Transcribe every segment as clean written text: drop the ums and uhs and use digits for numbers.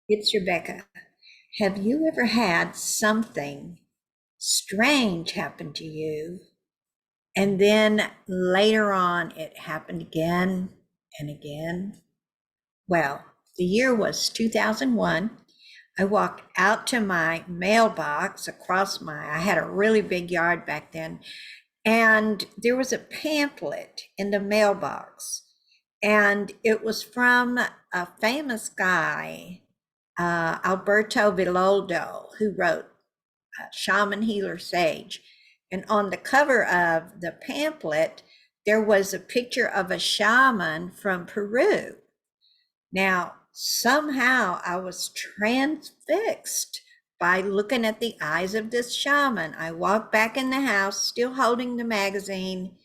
It's Rebecca. Have you ever had something strange happen to you? And then later on, it happened again and again? Well, the year was 2001. I walked out to my mailbox I had a really big yard back then, and there was a pamphlet in the mailbox. And it was from a famous guy, Alberto Villoldo, who wrote Shaman Healer Sage. And on the cover of the pamphlet, there was a picture of a shaman from Peru. Now, somehow I was transfixed by looking at the eyes of this shaman. I walked back in the house, still holding the magazine.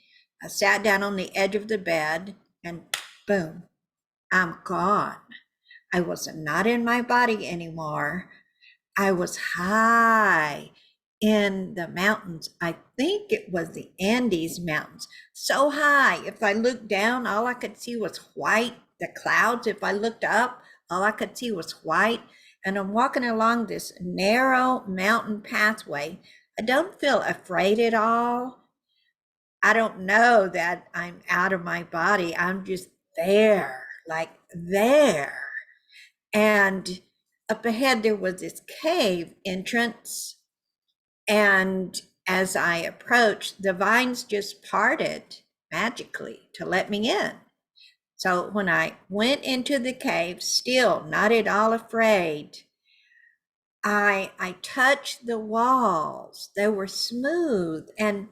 I sat down on the edge of the bed, and boom, I'm gone. I was not in my body anymore. I was high in the mountains. I think it was the Andes Mountains. So high, if I looked down, all I could see was white. The clouds, if I looked up, all I could see was white. And I'm walking along this narrow mountain pathway. I don't feel afraid at all. I don't know that I'm out of my body. I'm just there, like there. And up ahead, there was this cave entrance. And as I approached, the vines just parted magically to let me in. So when I went into the cave, still not at all afraid, I touched the walls. They were smooth and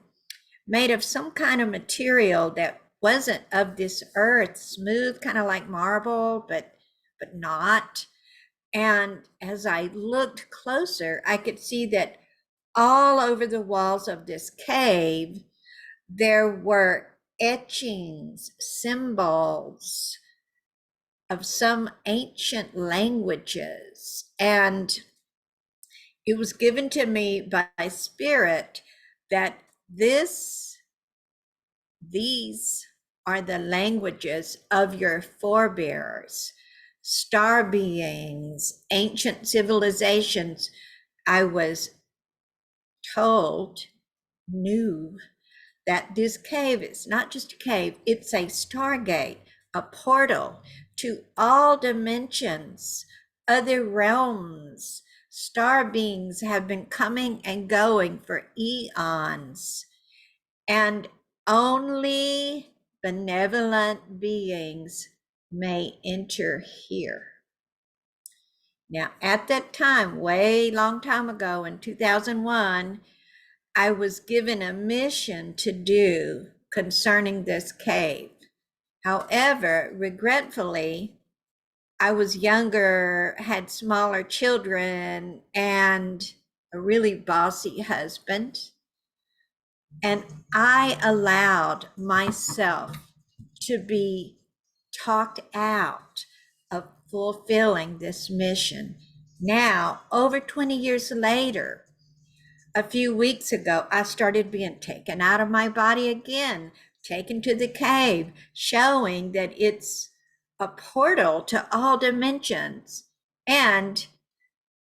made of some kind of material that wasn't of this earth, smooth, kind of like marble, but not. And as I looked closer, I could see that all over the walls of this cave, there were etchings, symbols of some ancient languages. And it was given to me by spirit that these are the languages of your forebears, star beings, ancient civilizations. I was told, knew that this cave is not just a cave, it's a stargate, a portal to all dimensions, other realms. Star beings have been coming and going for eons, and only benevolent beings may enter here. Now, at that time, way long time ago in 2001, I was given a mission to do concerning this cave. However, regretfully, I was younger, had smaller children, and a really bossy husband. And I allowed myself to be talked out of fulfilling this mission. Now, over 20 years later, a few weeks ago, I started being taken out of my body again, taken to the cave, showing that it's a portal to all dimensions. And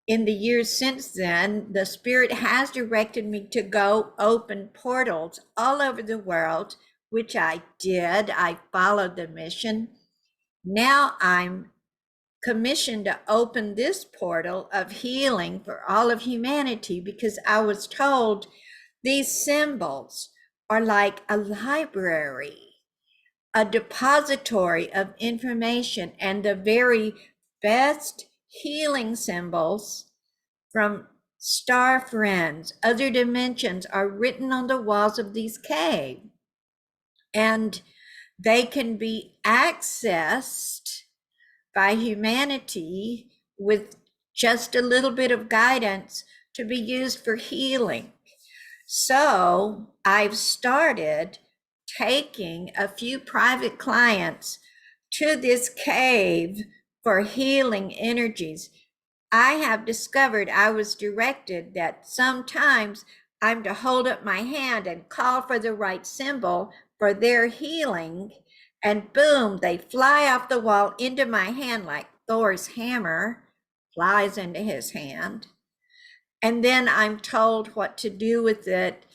in the years since then, the Spirit has directed me to go open portals all over the world, which I did. I followed the mission. Now I'm commissioned to open this portal of healing for all of humanity, because I was told these symbols are like a library, a depository of information, and the very best healing symbols from star friends, other dimensions, are written on the walls of these caves. And they can be accessed by humanity with just a little bit of guidance to be used for healing. So I've started taking a few private clients to this cave for healing energies. I have discovered, I was directed that sometimes I'm to hold up my hand and call for the right symbol for their healing, and boom, they fly off the wall into my hand like Thor's hammer, flies into his hand. And then I'm told what to do with it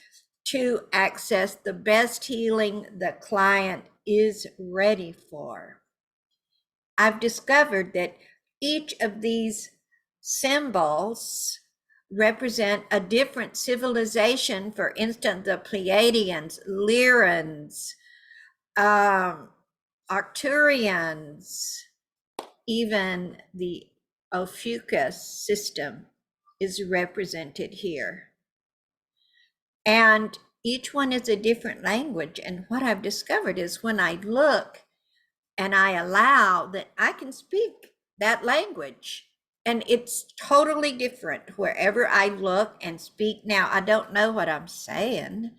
to access the best healing the client is ready for. I've discovered that each of these symbols represent a different civilization. For instance, the Pleiadians, Lyrans, Arcturians, even the Ophiuchus system is represented here. And each one is a different language. And what I've discovered is when I look and I allow that I can speak that language, and it's totally different wherever I look and speak. Now, I don't know what I'm saying.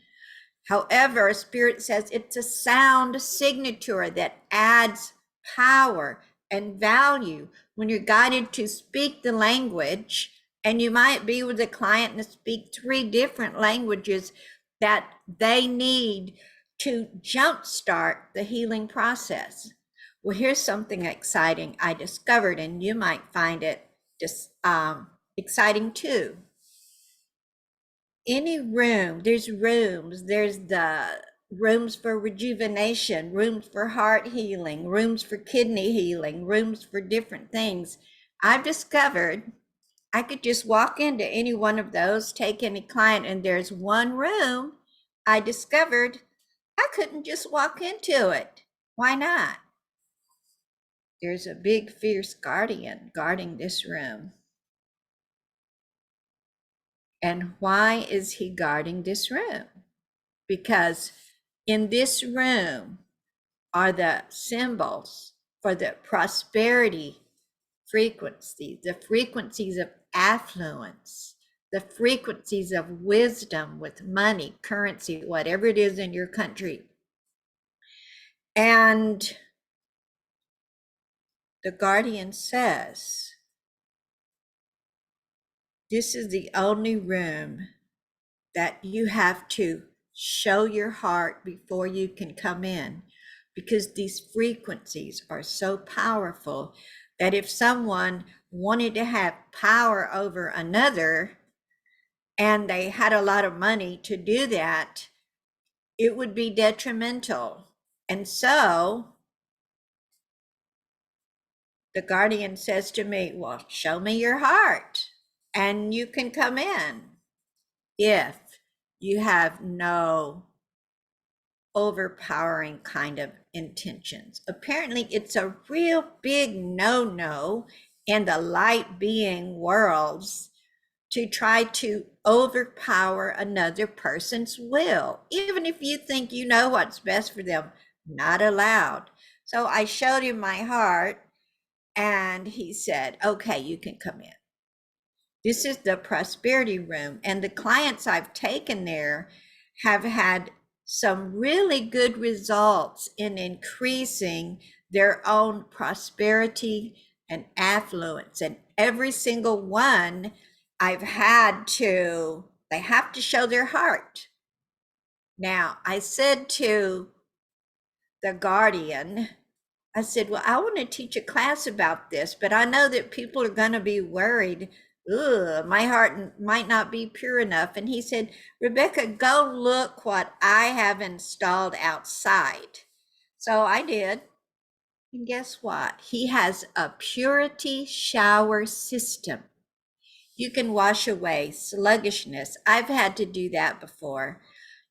However, Spirit says it's a sound signature that adds power and value when you're guided to speak the language. And you might be with a client and speak 3 different languages that they need to jumpstart the healing process. Well, here's something exciting I discovered, and you might find it just exciting too. Any room, there's the rooms for rejuvenation, rooms for heart healing, rooms for kidney healing, rooms for different things. I've discovered I could just walk into any one of those, take any client, and there's one room I discovered I couldn't just walk into it. Why not? There's a big, fierce guardian guarding this room. And why is he guarding this room? Because in this room are the symbols for the prosperity frequency, the frequencies of affluence, the frequencies of wisdom with money, currency, whatever it is in your country. And the guardian says, this is the only room that you have to show your heart before you can come in, because these frequencies are so powerful that if someone wanted to have power over another and they had a lot of money to do that, it would be detrimental. And so the guardian says to me, well, show me your heart and you can come in if you have no overpowering kind of intentions. Apparently, it's a real big no-no in the light being worlds to try to overpower another person's will, even if you think you know what's best for them. Not allowed. So I showed him my heart and he said, okay, you can come in. This is the prosperity room, and the clients I've taken there have had some really good results in increasing their own prosperity and affluence. And every single one I've had to, they have to show their heart. Now, I said to the guardian, I said, well, I want to teach a class about this, but I know that people are going to be worried. My heart might not be pure enough. And he said, Rebecca, go look what I have installed outside. So I did. And guess what? He has a purity shower system. You can wash away sluggishness. I've had to do that before.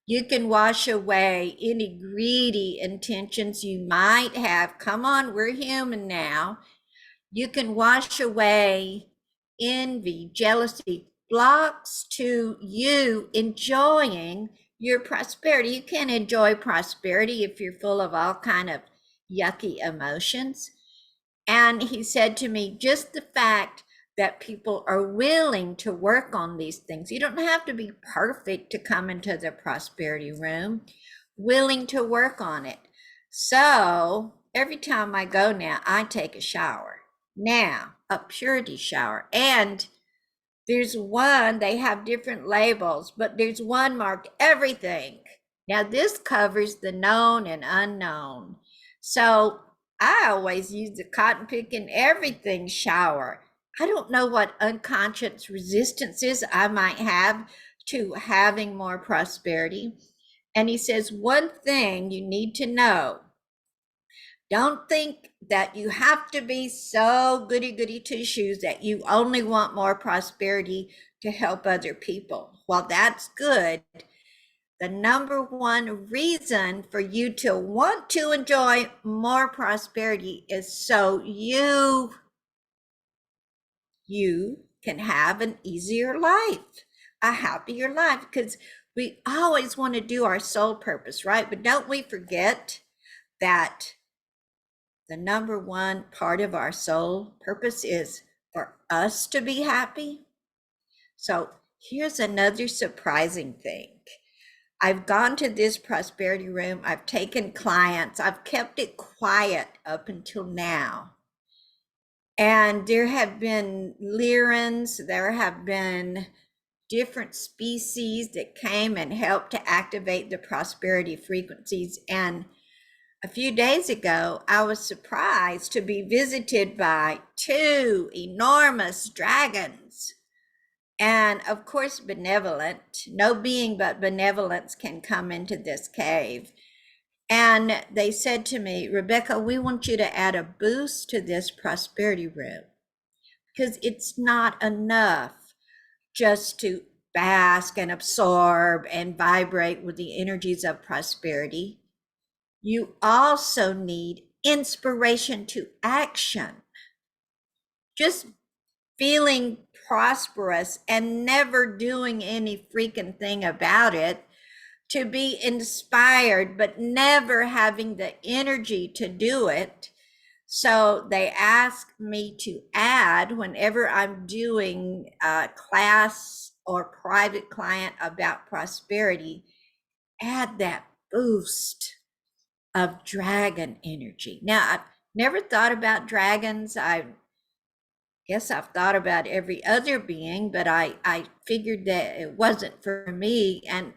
You can wash away any greedy intentions you might have. Come on, we're human now. You can wash away envy, jealousy, blocks to you enjoying your prosperity. You can't enjoy prosperity if you're full of all kind of yucky emotions. And he said to me, just the fact that people are willing to work on these things. You don't have to be perfect to come into the prosperity room, willing to work on it. So every time I go now, I take a shower. Now, a purity shower. And there's one, they have different labels, but there's one marked everything. Now this covers the known and unknown. So I always use the cotton picking everything shower. I don't know what unconscious resistances I might have to having more prosperity. And he says, one thing you need to know, don't think that you have to be so goody goody two shoes that you only want more prosperity to help other people. While that's good, the number one reason for you to want to enjoy more prosperity is so you can have an easier life, a happier life, because we always want to do our sole purpose, right? But don't we forget that the number one part of our soul purpose is for us to be happy? So here's another surprising thing. I've gone to this prosperity room, I've taken clients, I've kept it quiet up until now. And there have been Lyrans, there have been different species that came and helped to activate the prosperity frequencies. And a few days ago, I was surprised to be visited by two enormous dragons. And of course, benevolent, no being but benevolence can come into this cave. And they said to me, Rebecca, we want you to add a boost to this prosperity room because it's not enough just to bask and absorb and vibrate with the energies of prosperity. You also need inspiration to action. Just feeling prosperous and never doing any freaking thing about it, to be inspired, but never having the energy to do it. So they ask me to add, whenever I'm doing a class or private client about prosperity, add that boost of dragon energy. Now, I've never thought about dragons. I guess I've thought about every other being, but I figured that it wasn't for me. And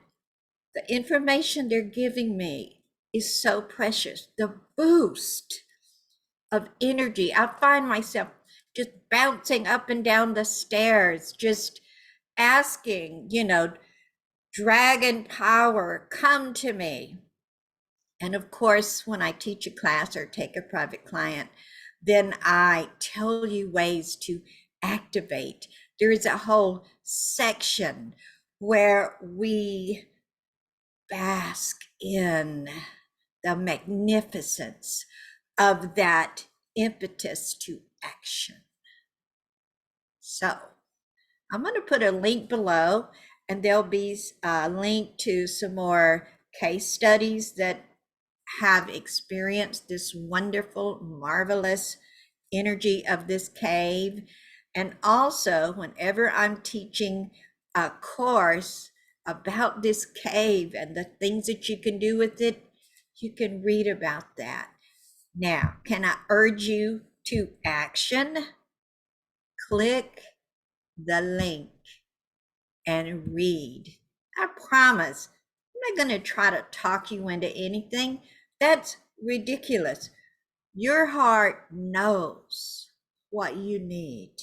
the information they're giving me is so precious. The boost of energy. I find myself just bouncing up and down the stairs, just asking, dragon power, come to me. And of course, when I teach a class or take a private client, then I tell you ways to activate. There is a whole section where we bask in the magnificence of that impetus to action. So I'm going to put a link below, and there'll be a link to some more case studies that have experienced this wonderful, marvelous energy of this cave. And also, whenever I'm teaching a course about this cave and the things that you can do with it, you can read about that. Now, can I urge you to action? Click the link and read. I promise, I'm not going to try to talk you into anything. That's ridiculous. Your heart knows what you need.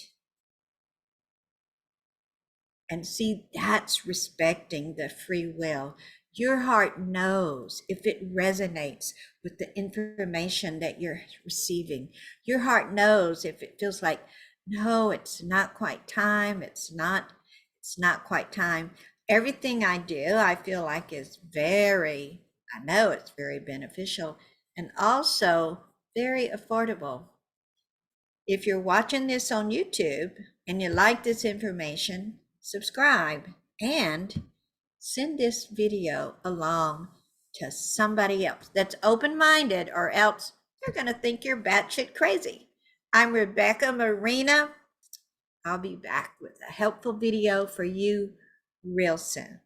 And see, that's respecting the free will. Your heart knows if it resonates with the information that you're receiving. Your heart knows if it feels like, no, it's not quite time. It's not quite time. Everything I do, I feel like is I know it's very beneficial and also very affordable. If you're watching this on YouTube and you like this information, subscribe and send this video along to somebody else that's open-minded, or else they're going to think you're batshit crazy. I'm Rebecca Marina. I'll be back with a helpful video for you real soon.